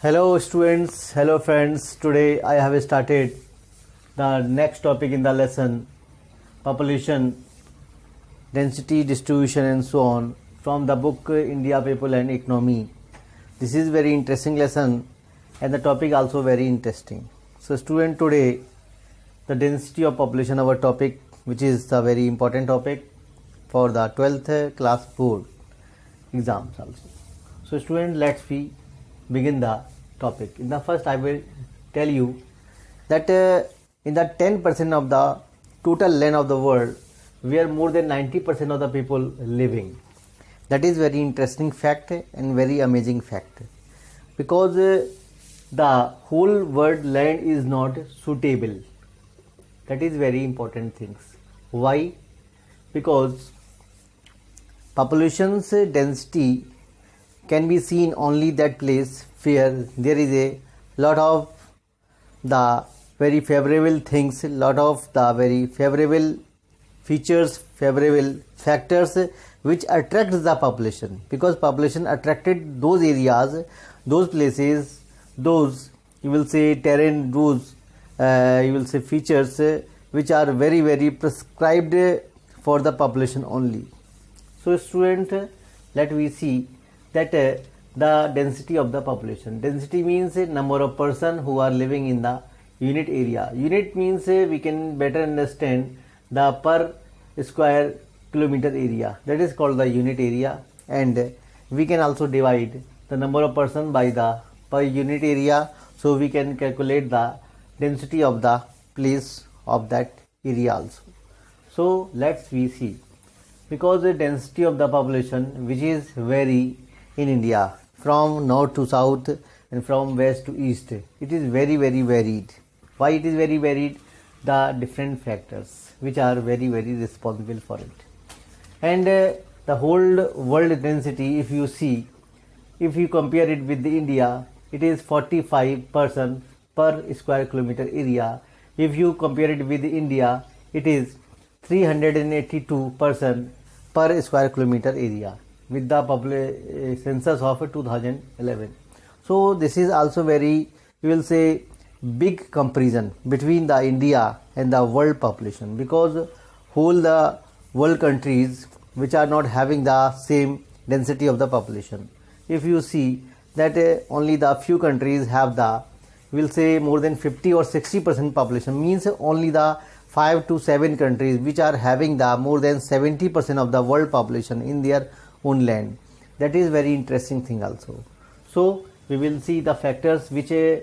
Hello students, hello friends. Today I have started the next topic in the lesson, population, density, distribution and so on, from the book India People and Economy. This is very interesting lesson and the topic also very interesting. So student, today the density of population, our topic, which is a very important topic for the 12th class board exams also. So student, let's we begin the topic. In the first I will tell you that in the 10% of the total land of the world, where more than 90% of the people living. That is very interesting fact and very amazing fact, because the whole world land is not suitable. That is very important things. Why? Because population's density can be seen only that place where there is a lot of the very favorable things, lot of the very favorable features, favorable factors which attract the population, because population attracted those areas, those places, those you will say terrain, those you will say features which are very very prescribed for the population only. So student, let we see that the density of the population. Density means number of person who are living in the unit area. Unit means we can better understand the per square kilometer area. That is called the unit area, and we can also divide the number of person by the per unit area, so we can calculate the density of the place of that area also. So let's we see, because the density of the population which is vary in India from north to south and from west to east, it is very very varied. Why it is very varied? The different factors which are very very responsible for it. And the whole world density, if you see, if you compare it with the India, it is 45 person per square kilometer area. If you compare it with India, it is 382 person per square kilometer area with the census of 2011. So this is also very, you will say, big comparison between the India and the world population, because whole the world countries which are not having the same density of the population. If you see that only the few countries have the, will say, more than 50 or 60% population, means only the 5 to 7 countries which are having the more than 70% of the world population in their own land. That is very interesting thing also. So we will see the factors which I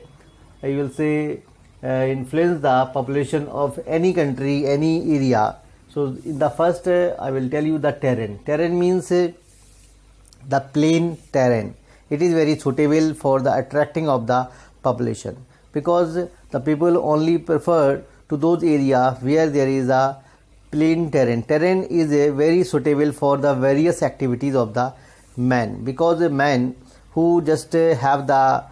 will say influence the population of any country, any area. So in the first I will tell you the terrain. Terrain means the plain terrain. It is very suitable for the attracting of the population, because the people only prefer to those areas where there is a plain terrain. Terrain is very suitable for the various activities of the man, because the man who just have the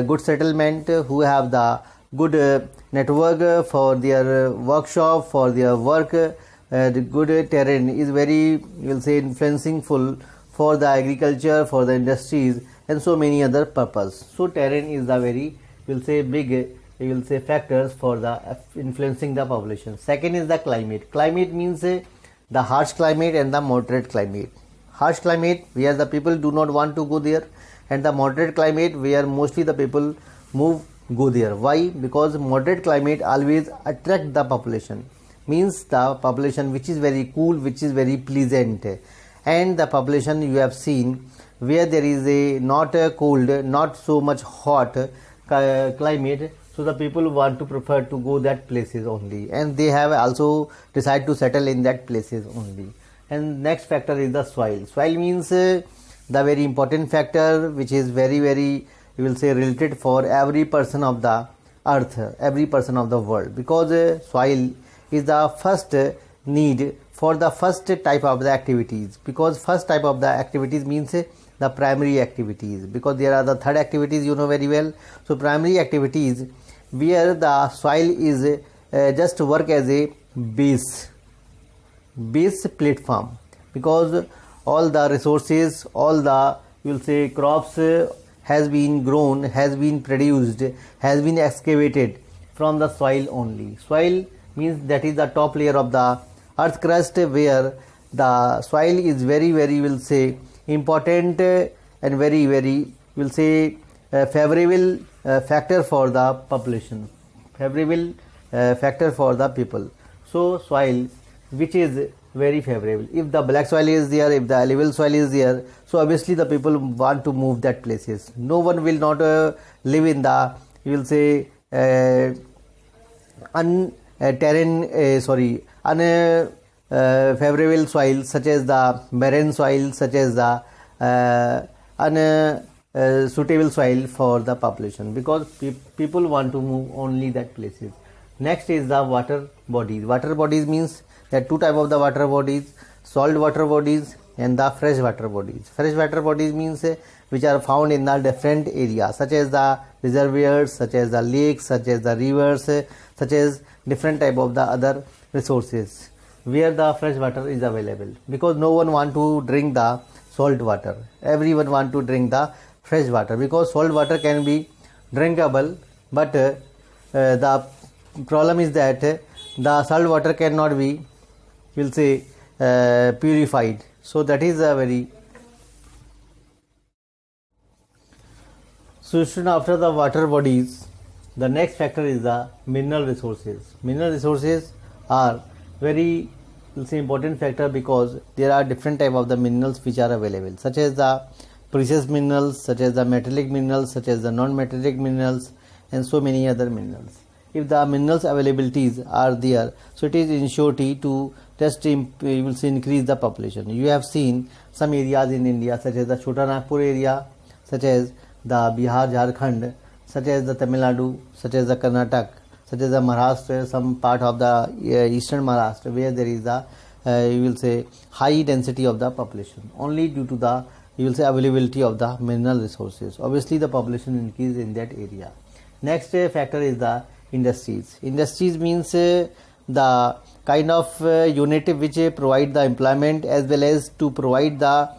good settlement, who have the good network for their workshop, for their work, the good terrain is very, you will say, influencingful for the agriculture, for the industries and so many other purpose. So terrain is the very, you will say, big, you will say, factors for the influencing the population. Second is the climate. Climate means the harsh climate and the moderate climate. Harsh climate where the people do not want to go there, and the moderate climate where mostly the people go there. Why? Because moderate climate always attract the population, means the population which is very cool, which is very pleasant, and the population you have seen where there is a not cold, not so much hot climate. So the people want to prefer to go that places only, and they have also decided to settle in that places only. And next factor is the soil. Soil means the very important factor which is very very, you will say, related for every person of the earth, every person of the world, because soil is the first need for the first type of the activities, because first type of the activities means the primary activities, because there are the third activities, you know very well. So primary activities where the soil is just work as a base platform, because all the resources, all the, you will say, crops has been grown, has been produced, has been excavated from the soil only. Soil means that is the top layer of the earth crust, where the soil is very will say important and very will say favorable factor for the population, favorable factor for the people. So soil which is very favorable. If the black soil is there, if the alluvial soil is there, so obviously the people want to move that places. No one will not live in the, you will say, unfavorable soil, such as the barren soil, such as the unsuitable soil for the population, because people want to move only that places. Next is the water bodies. Water bodies means there are two type of the water bodies: salt water bodies and the fresh water bodies. Fresh water bodies means which are found in the different areas, such as the reservoirs, such as the lakes, such as the rivers, such as different type of the other resources where the fresh water is available, because no one want to drink the salt water. Everyone want to drink the fresh water, because salt water can be drinkable, but the problem is that the salt water cannot be, we'll say, purified. So that is a very. So soon after the water bodies, the next factor is the mineral resources. Mineral resources are very, we'll say, important factor, because there are different type of the minerals which are available, such as the precious minerals, such as the metallic minerals, such as the non-metallic minerals, and so many other minerals. If the minerals availabilities are there, so it is in surety to just you will see increase the population. You have seen some areas in India, such as the Chota Nagpur area, such as the Bihar, Jharkhand, such as the Tamil Nadu, such as the Karnataka, such as the Maharashtra, some part of the eastern Maharashtra, where there is the you will say high density of the population, only due to the, you will say, availability of the mineral resources. Obviously the population increase in that area. Next factor is the industries. Industries means the kind of unit which provide the employment, as well as to provide the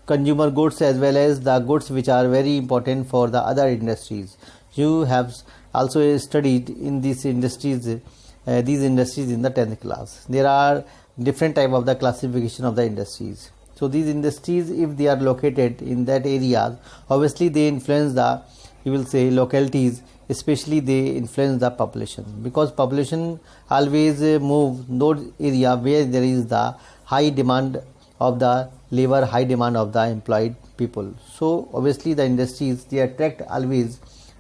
consumer goods, as well as the goods which are very important for the other industries. You have also studied in these industries in the 10th class. There are different type of the classification of the industries. So these industries, if they are located in that areas, obviously they influence the, you will say, localities, especially they influence the population, because population always move those area where there is the high demand of the labor, high demand of the employed people. So obviously the industries, they attract always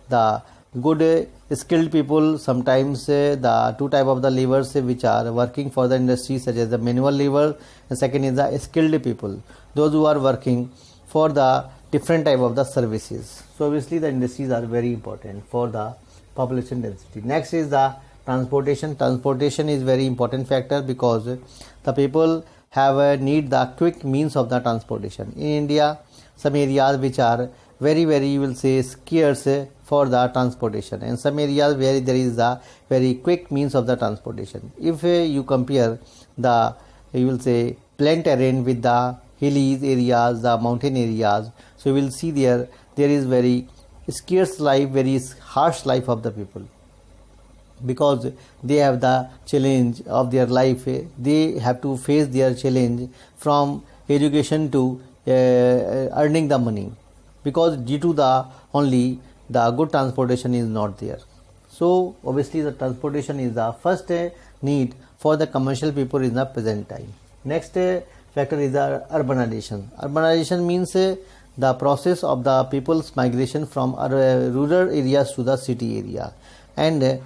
the good skilled people. Sometimes the two type of the laborers which are working for the industry, such as the manual labor, and second is the skilled people, those who are working for the different type of the services. So obviously the industries are very important for the population density. Next is the transportation. Transportation is very important factor, because the people have need the quick means of the transportation. In India, some areas which are very you will say scarce for the transportation, and some areas where there is the very quick means of the transportation. If you compare the, you will say, plain terrain with the hilly areas, the mountain areas, so you will see there is very scarce life, very harsh life of the people, because they have the challenge of their life. They have to face their challenge from education to earning the money, because due to the only the good transportation is not there. So obviously the transportation is the first need for the commercial people in the present time. Next factor is the urbanization. Urbanization means the process of the people's migration from rural areas to the city area, and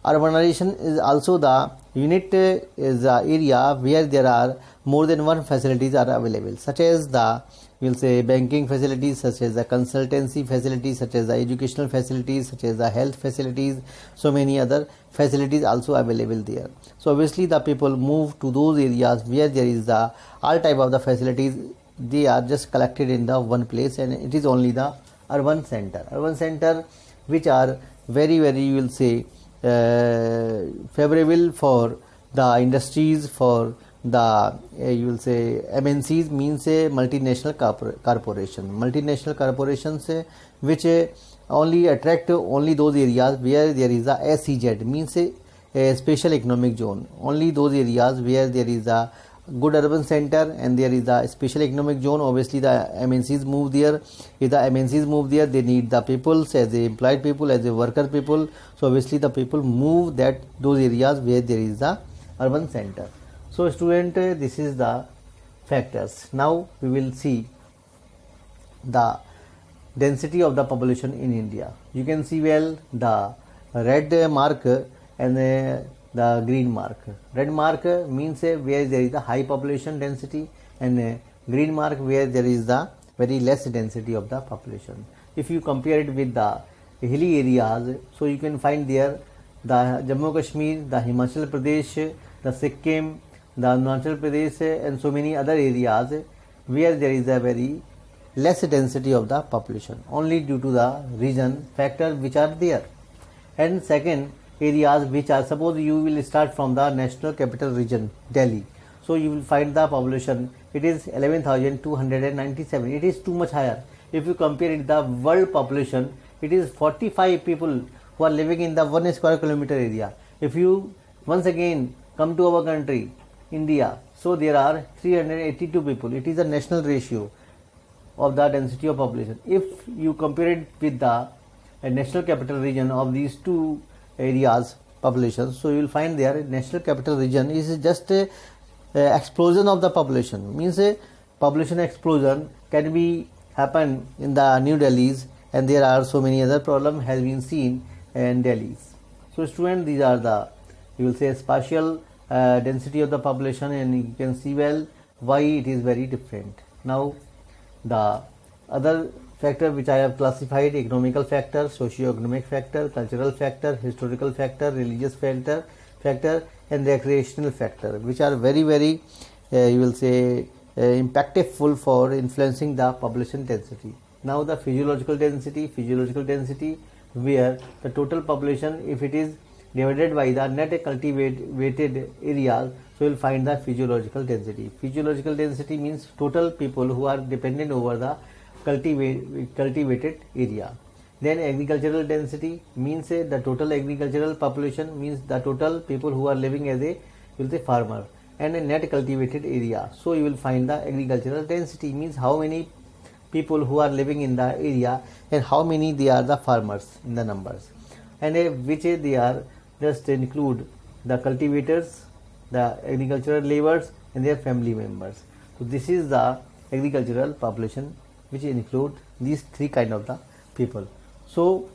urbanization is also the unit is the area where there are more than one facilities are available, such as the, we will say, banking facilities, such as the consultancy facilities, such as the educational facilities, such as the health facilities, so many other facilities also available there. So obviously the people move to those areas where there is the all type of the facilities, they are just collected in the one place, and it is only the urban center which are very you will say favorable for the industries, for you will say MNCs means a multinational corporation. Multinational corporations which only attract only those areas where there is a SEZ, means a special economic zone. Only those areas where there is a good urban center and there is a special economic zone, obviously the MNCs move there. If the MNCs move there, they need the people as a employed people, as a worker people. So obviously the people move those areas where there is a urban center. So student, this is the factors. Now we will see the density of the population in India. You can see well the red mark and the green mark. Red mark means where there is a high population density, and green mark where there is the very less density of the population. If you compare it with the hilly areas, so you can find there the Jammu Kashmir, the Himachal Pradesh, the Sikkim, the Arunachal Pradesh, and so many other areas where there is a very less density of the population, only due to the region factors which are there. And second, areas which are, suppose you will start from the national capital region Delhi, so you will find the population, it is 11,297. It is too much higher. If you compare it the world population, it is 45 people who are living in the 1 square kilometer area. If you once again come to our country India, so there are 382 people. It is a national ratio of the density of population. If you compare it with the national capital region of these two areas population, so you will find there national capital region is just a explosion of the population, means a population explosion can be happen in the New Delhi's, and there are so many other problem has been seen in Delhi's. So student, these are the, you will say, spatial density of the population, and you can see well why it is very different. Now the other factor which I have classified: economical factor, socio-economic factor, cultural factor, historical factor, religious factor, and recreational factor, which are very you will say impactful for influencing the population density. Now the physiological density where the total population, if it is divided by the net cultivated areas, so you will find the physiological density. Physiological density means total people who are dependent over the cultivated area. Then agricultural density means the total agricultural population, means the total people who are living as a, you will say, farmer, and a net cultivated area. So you will find the agricultural density means how many people who are living in the area and how many they are the farmers in the numbers, and which they are just include the cultivators, the agricultural laborers, and their family members. So this is the agricultural population, which include these three kind of the people. So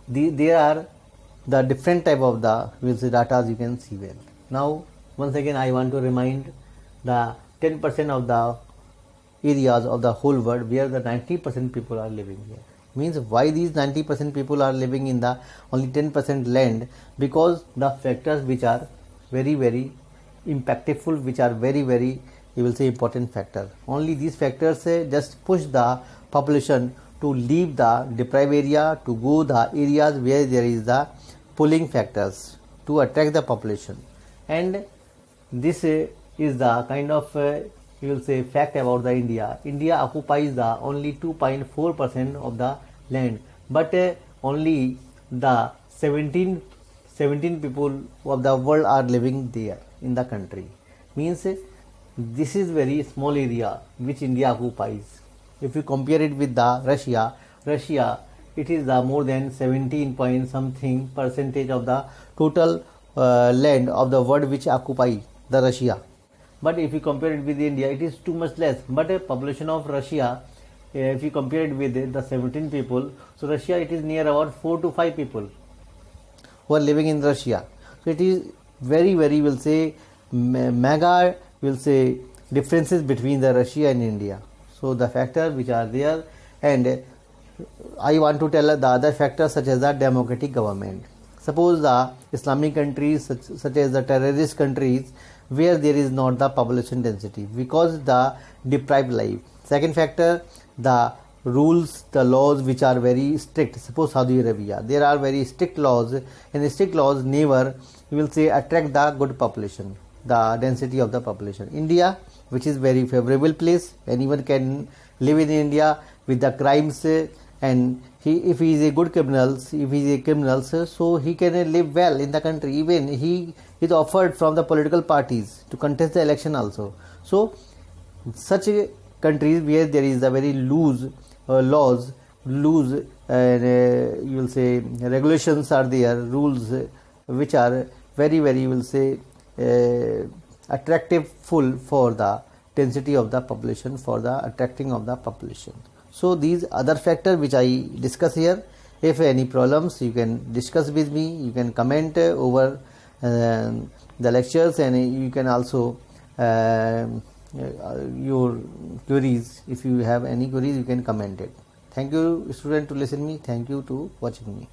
there are the different type of the, will say, data you can see well. Now once again I want to remind the 10% of the areas of the whole world where the 90% people are living here. Means why these 90% people are living in the only 10% land? Because the factors which are very impactful, which are very you will say important factor. Only these factors just push the population to leave the deprived area to go the areas where there is the pulling factors to attract the population. And this is the kind of you will say fact about the India. India occupies the only 2.4% of the land, but only the 17 people of the world are living there in the country. Means this is very small area which India occupies. If you compare it with the Russia, it is the more than 17 point something percentage of the total land of the world which occupy the Russia. But if you compare it with India, it is too much less. But a population of Russia, if you compare it with the 17 people, so Russia, it is near about 4 to 5 people who are living in Russia. So it is very will say mega will say differences between the Russia and India. So the factors which are there, and I want to tell the other factors such as the democratic government. Suppose the Islamic countries such as the terrorist countries where there is not the population density because the deprived life. Second factor, the rules, the laws which are very strict. Suppose Saudi Arabia, there are very strict laws, and strict laws never, you will say, attract the good population. the density of the population. India, which is very favorable place, anyone can live in India with the crimes, and if he is a good criminal, if he is a criminal, so he can live well in the country. Even he is offered from the political parties to contest the election also. So such countries where there is a very loose laws, loose you will say regulations are there, rules which are very you will say attractive full for the density of the population, for the attracting of the population. So these other factors which I discuss here. If any problems, you can discuss with me, you can comment over the lectures, and you can also your queries, if you have any queries you can comment it. Thank you student to listen me, thank you to watching me.